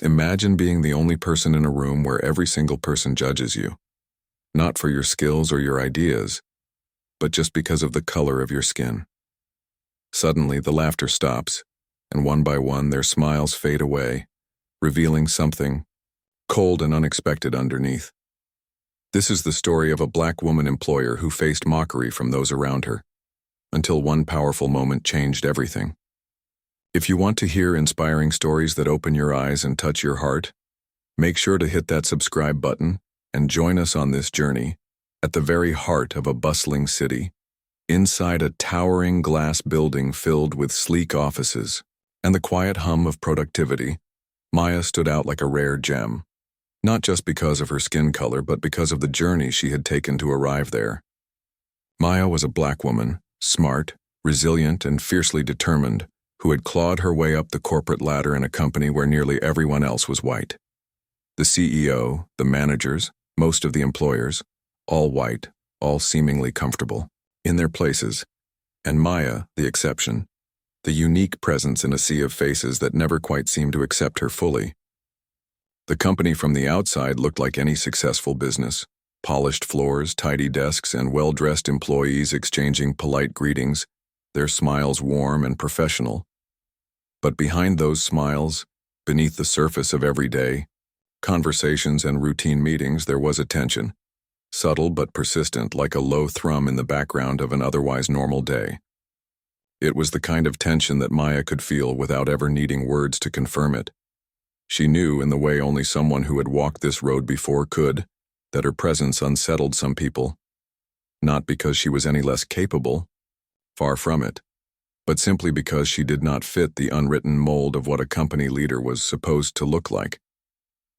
Imagine being the only person in a room where every single person judges you, not for your skills or your ideas, but just because of the color of your skin. Suddenly, the laughter stops, and one by one their smiles fade away, revealing something cold and unexpected underneath. This is the story of a black woman employer who faced mockery from those around her, until one powerful moment changed everything. If you want to hear inspiring stories that open your eyes and touch your heart, make sure to hit that subscribe button and join us on this journey at the very heart of a bustling city, inside a towering glass building filled with sleek offices and the quiet hum of productivity. Maya stood out like a rare gem, not just because of her skin color, but because of the journey she had taken to arrive there. Maya was a black woman, smart, resilient, and fiercely determined, who had clawed her way up the corporate ladder in a company where nearly everyone else was white. The CEO, the managers, most of the employers, all white, all seemingly comfortable, in their places, and Maya, the exception, the unique presence in a sea of faces that never quite seemed to accept her fully. The company from the outside looked like any successful business: polished floors, tidy desks, and well-dressed employees exchanging polite greetings, their smiles warm and professional. But behind those smiles, beneath the surface of everyday conversations and routine meetings, there was a tension, subtle but persistent, like a low thrum in the background of an otherwise normal day. It was the kind of tension that Maya could feel without ever needing words to confirm it. She knew, in the way only someone who had walked this road before could, that her presence unsettled some people, not because she was any less capable, far from it, but simply because she did not fit the unwritten mold of what a company leader was supposed to look like.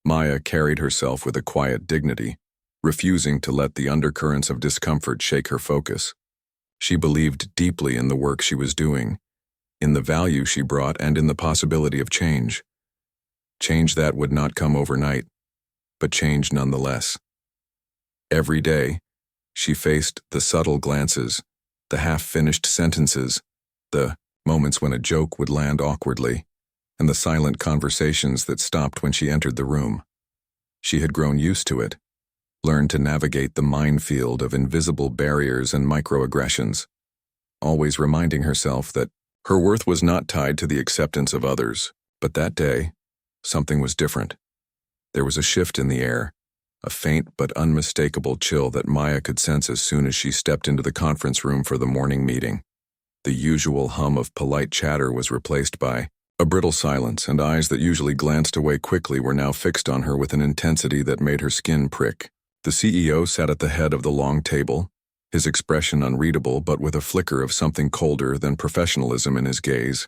Maya carried herself with a quiet dignity, refusing to let the undercurrents of discomfort shake her focus. She believed deeply in the work she was doing, in the value she brought, and in the possibility of change. Change that would not come overnight, but change nonetheless. Every day, she faced the subtle glances, the half-finished sentences, the moments when a joke would land awkwardly, and the silent conversations that stopped when she entered the room. She had grown used to it, learned to navigate the minefield of invisible barriers and microaggressions, always reminding herself that her worth was not tied to the acceptance of others. But that day, something was different. There was a shift in the air, a faint but unmistakable chill that Maya could sense as soon as she stepped into the conference room for the morning meeting. The usual hum of polite chatter was replaced by a brittle silence, and eyes that usually glanced away quickly were now fixed on her with an intensity that made her skin prick. The CEO sat at the head of the long table, his expression unreadable but with a flicker of something colder than professionalism in his gaze.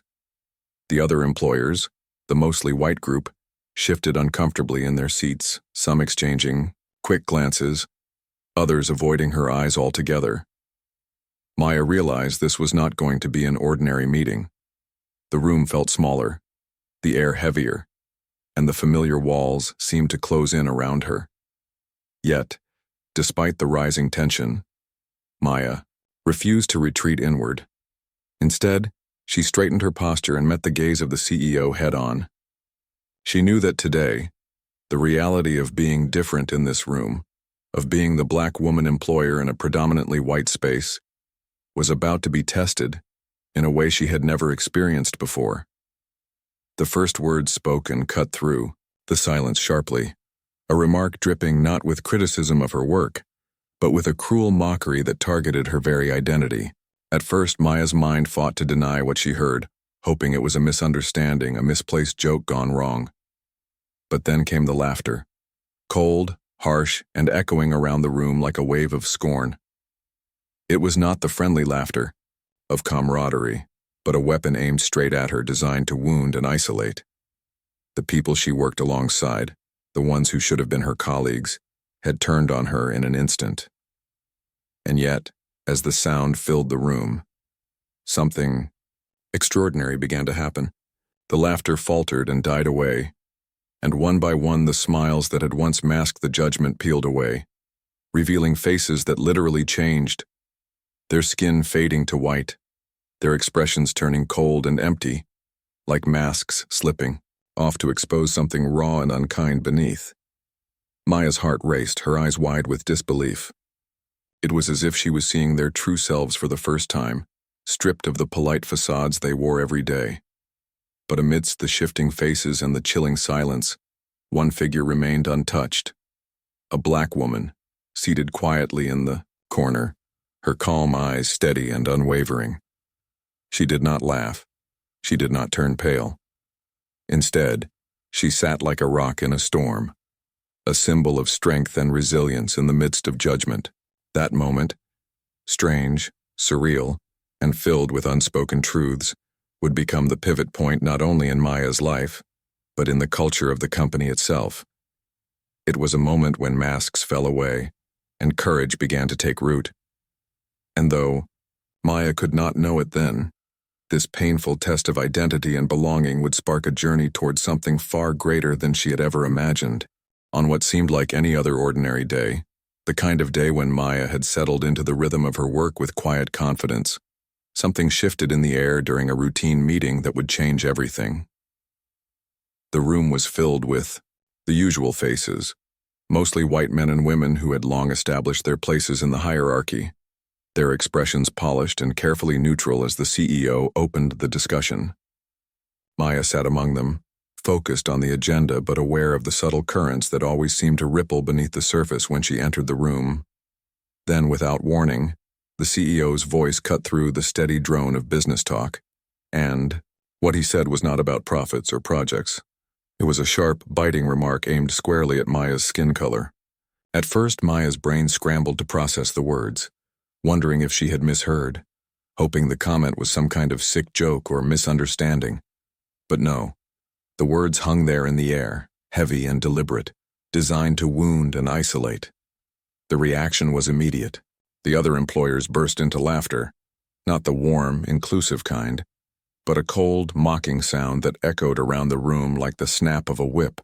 The other employers, the mostly white group, shifted uncomfortably in their seats, some exchanging quick glances, others avoiding her eyes altogether. Maya realized this was not going to be an ordinary meeting. The room felt smaller, the air heavier, and the familiar walls seemed to close in around her. Yet, despite the rising tension, Maya refused to retreat inward. Instead, she straightened her posture and met the gaze of the CEO head-on. She knew that today, the reality of being different in this room, of being the black woman employer in a predominantly white space, was about to be tested in a way she had never experienced before. The first words spoken cut through the silence sharply, a remark dripping not with criticism of her work, but with a cruel mockery that targeted her very identity. At first, Maya's mind fought to deny what she heard, hoping it was a misunderstanding, a misplaced joke gone wrong. But then came the laughter, cold, harsh, and echoing around the room like a wave of scorn. It was not the friendly laughter of camaraderie, but a weapon aimed straight at her, designed to wound and isolate. The people she worked alongside, the ones who should have been her colleagues, had turned on her in an instant. And yet, as the sound filled the room, something extraordinary began to happen. The laughter faltered and died away, and one by one the smiles that had once masked the judgment peeled away, revealing faces that literally changed, their skin fading to white, their expressions turning cold and empty, like masks slipping off to expose something raw and unkind beneath. Maya's heart raced, her eyes wide with disbelief. It was as if she was seeing their true selves for the first time, stripped of the polite facades they wore every day. But amidst the shifting faces and the chilling silence, one figure remained untouched. A black woman, seated quietly in the corner, her calm eyes steady and unwavering. She did not laugh. She did not turn pale. Instead, she sat like a rock in a storm, a symbol of strength and resilience in the midst of judgment. That moment, strange, surreal, and filled with unspoken truths, would become the pivot point not only in Maya's life, but in the culture of the company itself. It was a moment when masks fell away, and courage began to take root. And though Maya could not know it then, this painful test of identity and belonging would spark a journey towards something far greater than she had ever imagined. On what seemed like any other ordinary day, the kind of day when Maya had settled into the rhythm of her work with quiet confidence, something shifted in the air during a routine meeting that would change everything. The room was filled with the usual faces, mostly white men and women who had long established their places in the hierarchy, their expressions polished and carefully neutral as the CEO opened the discussion. Maya sat among them, focused on the agenda but aware of the subtle currents that always seemed to ripple beneath the surface when she entered the room. Then, without warning, the CEO's voice cut through the steady drone of business talk, and what he said was not about profits or projects. It was a sharp, biting remark aimed squarely at Maya's skin color. At first, Maya's brain scrambled to process the words, wondering if she had misheard, hoping the comment was some kind of sick joke or misunderstanding. But no, the words hung there in the air, heavy and deliberate, designed to wound and isolate. The reaction was immediate. The other employers burst into laughter, not the warm, inclusive kind, but a cold, mocking sound that echoed around the room like the snap of a whip.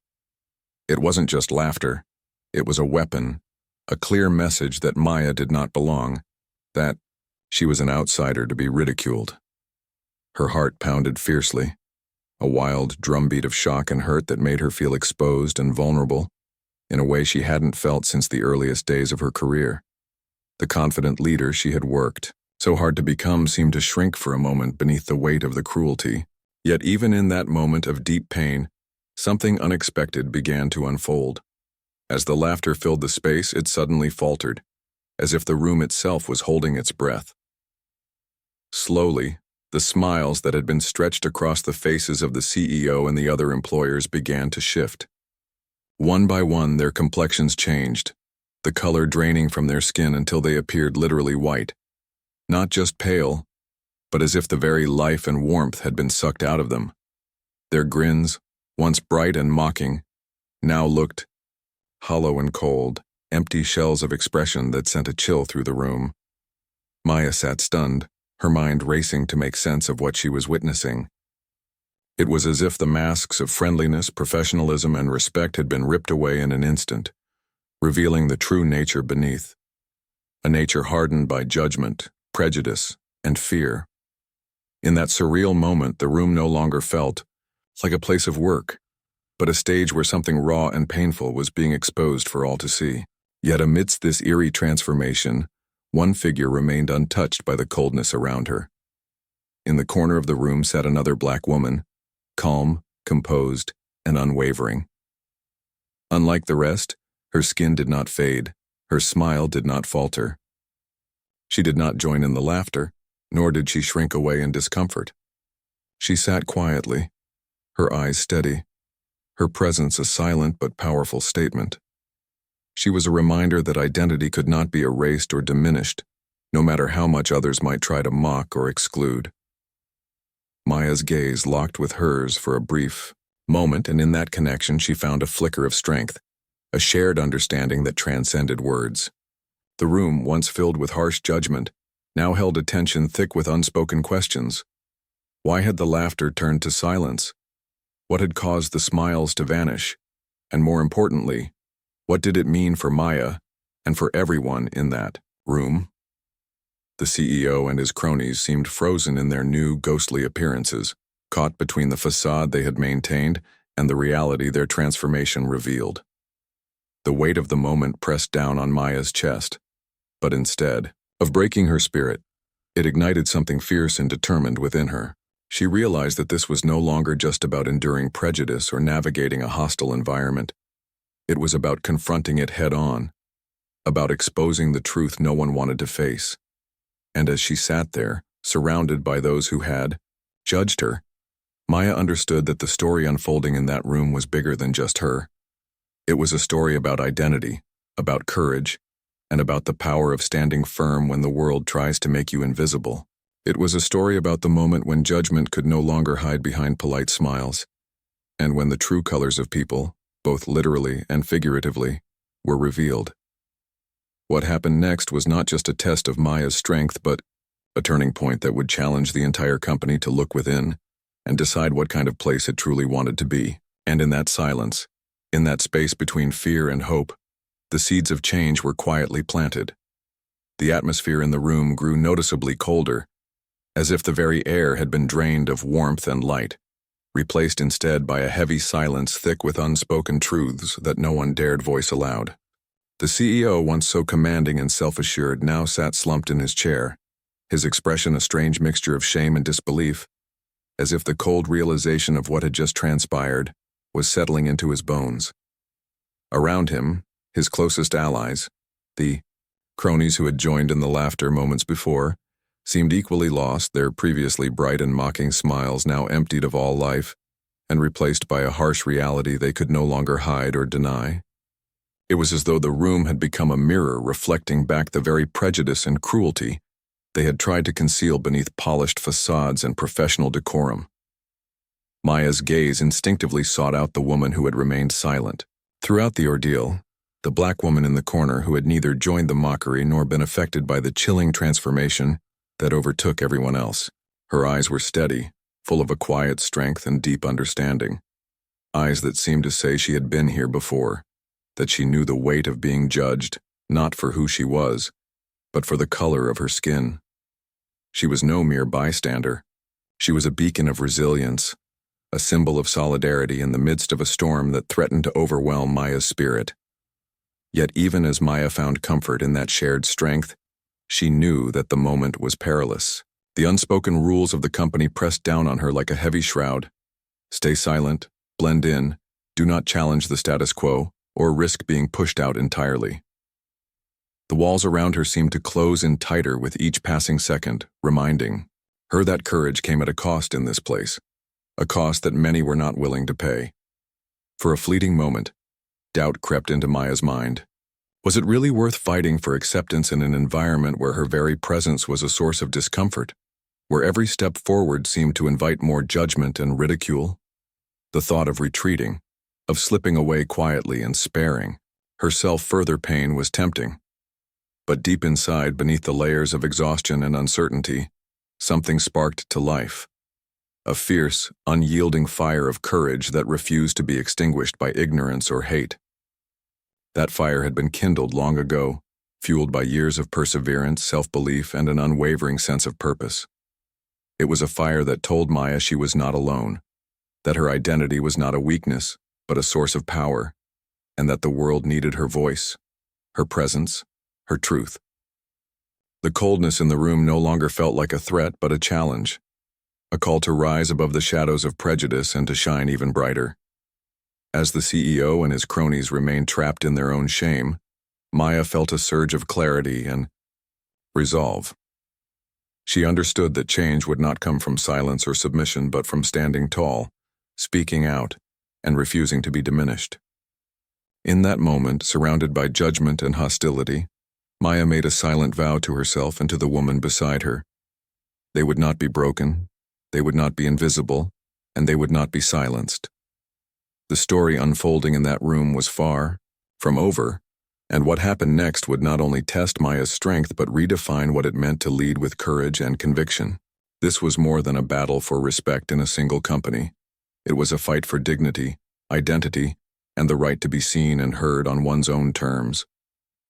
It wasn't just laughter, it was a weapon, a clear message that Maya did not belong, that she was an outsider to be ridiculed. Her heart pounded fiercely, a wild drumbeat of shock and hurt that made her feel exposed and vulnerable, in a way she hadn't felt since the earliest days of her career. The confident leader she had worked so hard to become seemed to shrink for a moment beneath the weight of the cruelty. Yet even in that moment of deep pain, something unexpected began to unfold. As the laughter filled the space, it suddenly faltered, as if the room itself was holding its breath. Slowly, the smiles that had been stretched across the faces of the CEO and the other employers began to shift. One by one, their complexions changed, the color draining from their skin until they appeared literally white. Not just pale, but as if the very life and warmth had been sucked out of them. Their grins, once bright and mocking, now looked hollow and cold, empty shells of expression that sent a chill through the room. Maya sat stunned, her mind racing to make sense of what she was witnessing. It was as if the masks of friendliness, professionalism, and respect had been ripped away in an instant, revealing the true nature beneath. A nature hardened by judgment, prejudice, and fear. In that surreal moment, the room no longer felt like a place of work, but a stage where something raw and painful was being exposed for all to see. Yet amidst this eerie transformation, one figure remained untouched by the coldness around her. In the corner of the room sat another black woman, calm, composed, and unwavering. Unlike the rest, her skin did not fade, her smile did not falter. She did not join in the laughter, nor did she shrink away in discomfort. She sat quietly, her eyes steady, her presence a silent but powerful statement. She was a reminder that identity could not be erased or diminished, no matter how much others might try to mock or exclude. Maya's gaze locked with hers for a brief moment, and in that connection she found a flicker of strength, a shared understanding that transcended words. The room, once filled with harsh judgment, now held attention thick with unspoken questions. Why had the laughter turned to silence? What had caused the smiles to vanish? And more importantly, what did it mean for Maya and for everyone in that room? The CEO and his cronies seemed frozen in their new, ghostly appearances, caught between the facade they had maintained and the reality their transformation revealed. The weight of the moment pressed down on Maya's chest, but instead of breaking her spirit, it ignited something fierce and determined within her. She realized that this was no longer just about enduring prejudice or navigating a hostile environment. It was about confronting it head-on, about exposing the truth no one wanted to face. And as she sat there, surrounded by those who had judged her, Maya understood that the story unfolding in that room was bigger than just her. It was a story about identity, about courage, and about the power of standing firm when the world tries to make you invisible. It was a story about the moment when judgment could no longer hide behind polite smiles, and when the true colors of people, both literally and figuratively, were revealed. What happened next was not just a test of Maya's strength, but a turning point that would challenge the entire company to look within and decide what kind of place it truly wanted to be. And in that silence, in that space between fear and hope, the seeds of change were quietly planted. The atmosphere in the room grew noticeably colder, as if the very air had been drained of warmth and light, replaced instead by a heavy silence thick with unspoken truths that no one dared voice aloud. The CEO, once so commanding and self-assured, now sat slumped in his chair, his expression a strange mixture of shame and disbelief, as if the cold realization of what had just transpired was settling into his bones. Around him, his closest allies, the cronies who had joined in the laughter moments before, seemed equally lost, their previously bright and mocking smiles now emptied of all life and replaced by a harsh reality they could no longer hide or deny. It was as though the room had become a mirror reflecting back the very prejudice and cruelty they had tried to conceal beneath polished facades and professional decorum. Maya's gaze instinctively sought out the woman who had remained silent. Throughout the ordeal, the black woman in the corner who had neither joined the mockery nor been affected by the chilling transformation that overtook everyone else. Her eyes were steady, full of a quiet strength and deep understanding. Eyes that seemed to say she had been here before, that she knew the weight of being judged, not for who she was, but for the color of her skin. She was no mere bystander. She was a beacon of resilience, a symbol of solidarity in the midst of a storm that threatened to overwhelm Maya's spirit. Yet even as Maya found comfort in that shared strength, she knew that the moment was perilous. The unspoken rules of the company pressed down on her like a heavy shroud. Stay silent, blend in, do not challenge the status quo, or risk being pushed out entirely. The walls around her seemed to close in tighter with each passing second, reminding her that courage came at a cost in this place, a cost that many were not willing to pay. For a fleeting moment, doubt crept into Maya's mind. Was it really worth fighting for acceptance in an environment where her very presence was a source of discomfort, where every step forward seemed to invite more judgment and ridicule? The thought of retreating, of slipping away quietly and sparing herself further pain was tempting. But deep inside, beneath the layers of exhaustion and uncertainty, something sparked to life. A fierce, unyielding fire of courage that refused to be extinguished by ignorance or hate. That fire had been kindled long ago, fueled by years of perseverance, self-belief, and an unwavering sense of purpose. It was a fire that told Maya she was not alone, that her identity was not a weakness, but a source of power, and that the world needed her voice, her presence, her truth. The coldness in the room no longer felt like a threat but a challenge, a call to rise above the shadows of prejudice and to shine even brighter. As the CEO and his cronies remained trapped in their own shame, Maya felt a surge of clarity and resolve. She understood that change would not come from silence or submission but from standing tall, speaking out, and refusing to be diminished. In that moment, surrounded by judgment and hostility, Maya made a silent vow to herself and to the woman beside her. They would not be broken, they would not be invisible, and they would not be silenced. The story unfolding in that room was far from over, and what happened next would not only test Maya's strength but redefine what it meant to lead with courage and conviction. This was more than a battle for respect in a single company. It was a fight for dignity, identity, and the right to be seen and heard on one's own terms.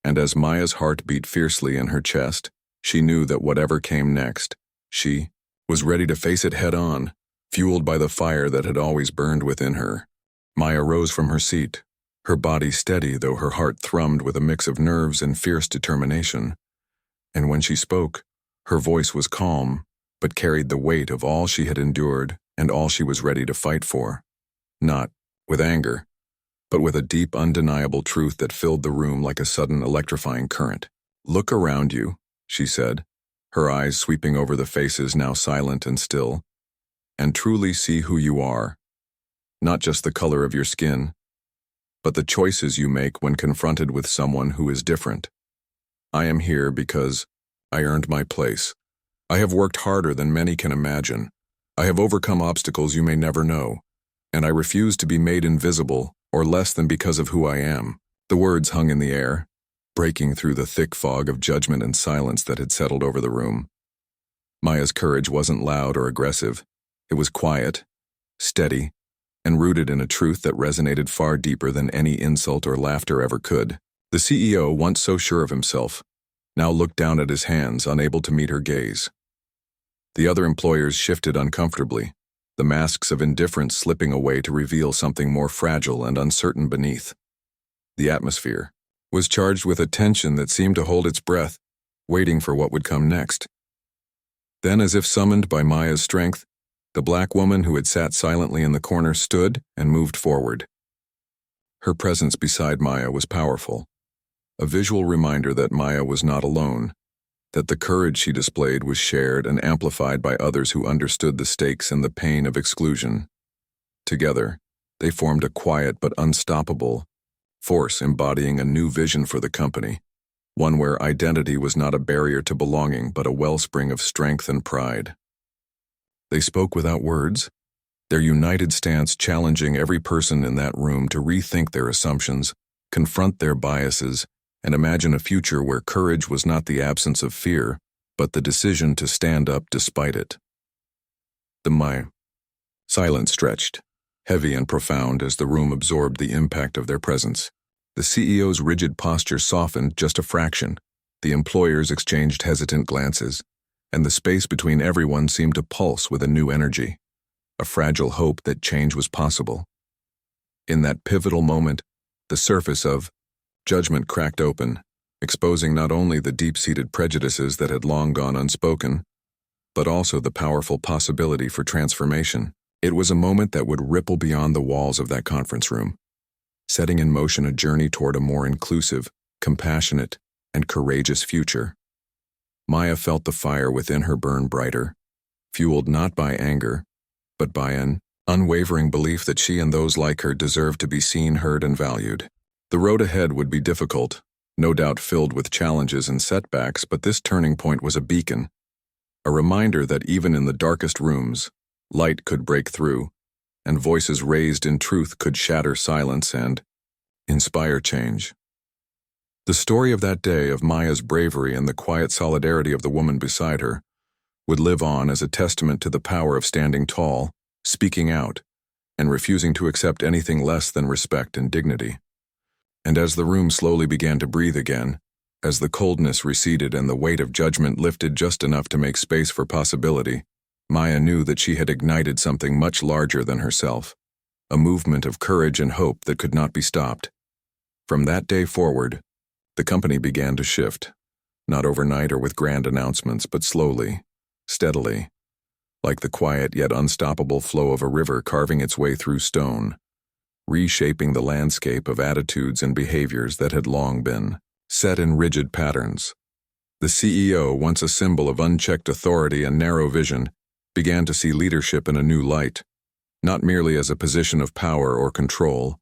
And as Maya's heart beat fiercely in her chest, she knew that whatever came next, she was ready to face it head-on, fueled by the fire that had always burned within her. Maya rose from her seat, her body steady though her heart thrummed with a mix of nerves and fierce determination. And when she spoke, her voice was calm, but carried the weight of all she had endured and all she was ready to fight for. Not with anger, but with a deep, undeniable truth that filled the room like a sudden electrifying current. "Look around you," she said, her eyes sweeping over the faces now silent and still, "and truly see who you are. Not just the color of your skin, but the choices you make when confronted with someone who is different. I am here because I earned my place. I have worked harder than many can imagine. I have overcome obstacles you may never know, and I refuse to be made invisible or less than because of who I am." The words hung in the air, breaking through the thick fog of judgment and silence that had settled over the room. Maya's courage wasn't loud or aggressive. It was quiet, steady, and rooted in a truth that resonated far deeper than any insult or laughter ever could. The CEO, once so sure of himself, now looked down at his hands, unable to meet her gaze. The other employers shifted uncomfortably, the masks of indifference slipping away to reveal something more fragile and uncertain beneath. The atmosphere was charged with a tension that seemed to hold its breath, waiting for what would come next. Then, as if summoned by Maya's strength, the black woman who had sat silently in the corner stood and moved forward. Her presence beside Maya was powerful, a visual reminder that Maya was not alone, that the courage she displayed was shared and amplified by others who understood the stakes and the pain of exclusion. Together, they formed a quiet but unstoppable force embodying a new vision for the company, one where identity was not a barrier to belonging but a wellspring of strength and pride. They spoke without words, their united stance challenging every person in that room to rethink their assumptions, confront their biases, and imagine a future where courage was not the absence of fear, but the decision to stand up despite it. The silence stretched, heavy and profound as the room absorbed the impact of their presence. The CEO's rigid posture softened just a fraction, the employers exchanged hesitant glances, and the space between everyone seemed to pulse with a new energy, a fragile hope that change was possible. In that pivotal moment, the surface of judgment cracked open, exposing not only the deep-seated prejudices that had long gone unspoken, but also the powerful possibility for transformation. It was a moment that would ripple beyond the walls of that conference room, setting in motion a journey toward a more inclusive, compassionate, and courageous future. Maya felt the fire within her burn brighter, fueled not by anger, but by an unwavering belief that she and those like her deserved to be seen, heard, and valued. The road ahead would be difficult, no doubt filled with challenges and setbacks, but this turning point was a beacon, a reminder that even in the darkest rooms, light could break through, and voices raised in truth could shatter silence and inspire change. The story of that day, of Maya's bravery and the quiet solidarity of the woman beside her, would live on as a testament to the power of standing tall, speaking out, and refusing to accept anything less than respect and dignity. And as the room slowly began to breathe again, as the coldness receded and the weight of judgment lifted just enough to make space for possibility, Maya knew that she had ignited something much larger than herself, a movement of courage and hope that could not be stopped. From that day forward, the company began to shift, not overnight or with grand announcements, but slowly, steadily, like the quiet yet unstoppable flow of a river carving its way through stone, reshaping the landscape of attitudes and behaviors that had long been set in rigid patterns. The CEO, once a symbol of unchecked authority and narrow vision, began to see leadership in a new light, not merely as a position of power or control,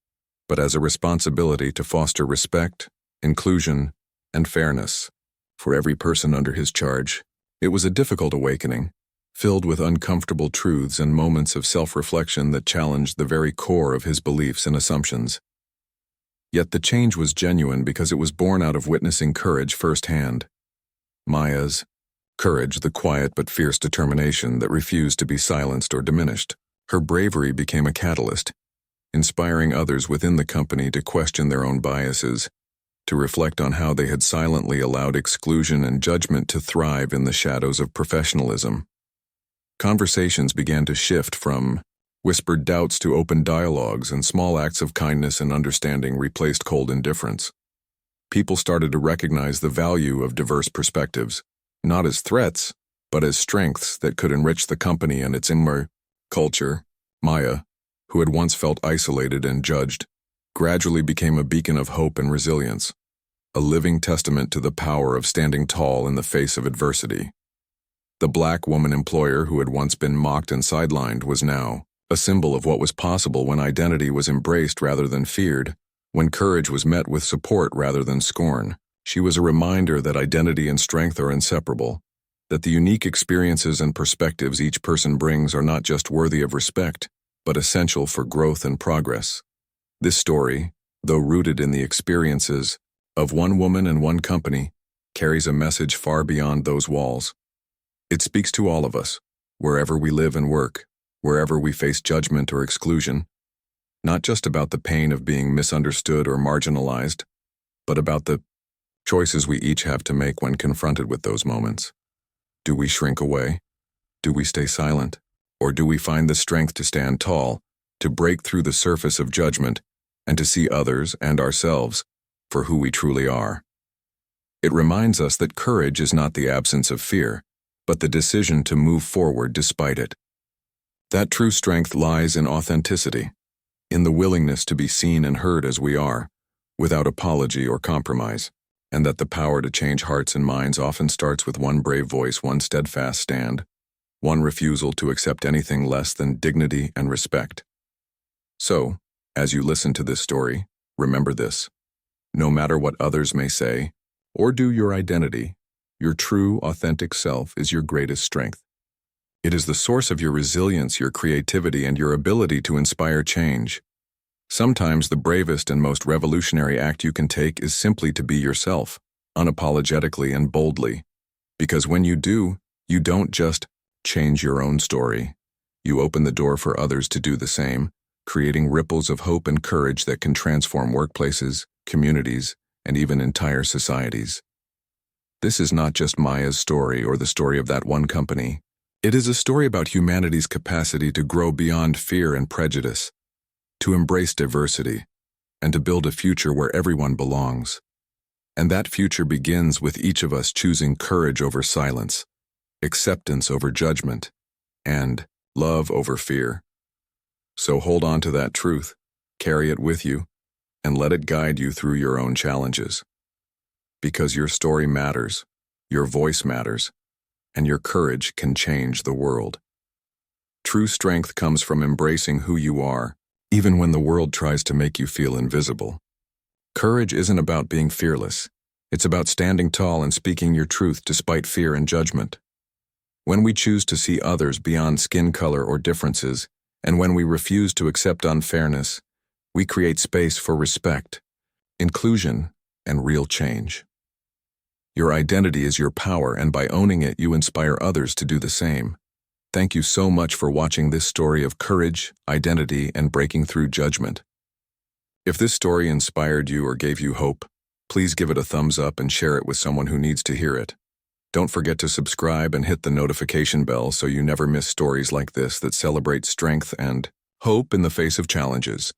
but as a responsibility to foster respect, inclusion, and fairness for every person under his charge. It was a difficult awakening, filled with uncomfortable truths and moments of self-reflection that challenged the very core of his beliefs and assumptions. Yet the change was genuine because it was born out of witnessing courage firsthand. Maya's courage, the quiet but fierce determination that refused to be silenced or diminished. Her bravery became a catalyst, inspiring others within the company to question their own biases, to reflect on how they had silently allowed exclusion and judgment to thrive in the shadows of professionalism. Conversations began to shift from whispered doubts to open dialogues, and small acts of kindness and understanding replaced cold indifference. People started to recognize the value of diverse perspectives, not as threats, but as strengths that could enrich the company and its inner culture. Maya, who had once felt isolated and judged, gradually became a beacon of hope and resilience, a living testament to the power of standing tall in the face of adversity. The black woman employer who had once been mocked and sidelined was now a symbol of what was possible when identity was embraced rather than feared, when courage was met with support rather than scorn. She was a reminder that identity and strength are inseparable, that the unique experiences and perspectives each person brings are not just worthy of respect, but essential for growth and progress. This story, though rooted in the experiences of one woman and one company, carries a message far beyond those walls. It speaks to all of us, wherever we live and work, wherever we face judgment or exclusion, not just about the pain of being misunderstood or marginalized, but about the choices we each have to make when confronted with those moments. Do we shrink away? Do we stay silent? Or do we find the strength to stand tall, to break through the surface of judgment, and to see others and ourselves for who we truly are? It reminds us that courage is not the absence of fear, but the decision to move forward despite it. That true strength lies in authenticity, in the willingness to be seen and heard as we are, without apology or compromise, and that the power to change hearts and minds often starts with one brave voice, one steadfast stand, one refusal to accept anything less than dignity and respect. So, as you listen to this story, remember this: no matter what others may say or do, your identity, your true, authentic self, is your greatest strength. It is the source of your resilience, your creativity, and your ability to inspire change. Sometimes the bravest and most revolutionary act you can take is simply to be yourself, unapologetically and boldly. Because when you do, you don't just change your own story. You open the door for others to do the same, creating ripples of hope and courage that can transform workplaces, communities, and even entire societies. This is not just Maya's story or the story of that one company. It is a story about humanity's capacity to grow beyond fear and prejudice, to embrace diversity, and to build a future where everyone belongs. And that future begins with each of us choosing courage over silence, acceptance over judgment, and love over fear. So hold on to that truth, carry it with you, and let it guide you through your own challenges. Because your story matters, your voice matters, and your courage can change the world. True strength comes from embracing who you are, even when the world tries to make you feel invisible. Courage isn't about being fearless. It's about standing tall and speaking your truth despite fear and judgment. When we choose to see others beyond skin color or differences, and when we refuse to accept unfairness, we create space for respect, inclusion, and real change. Your identity is your power, and by owning it, you inspire others to do the same. Thank you so much for watching this story of courage, identity, and breaking through judgment. If this story inspired you or gave you hope, please give it a thumbs up and share it with someone who needs to hear it. Don't forget to subscribe and hit the notification bell so you never miss stories like this that celebrate strength and hope in the face of challenges.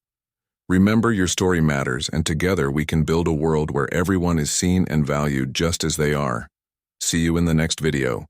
Remember, your story matters, and together we can build a world where everyone is seen and valued just as they are. See you in the next video.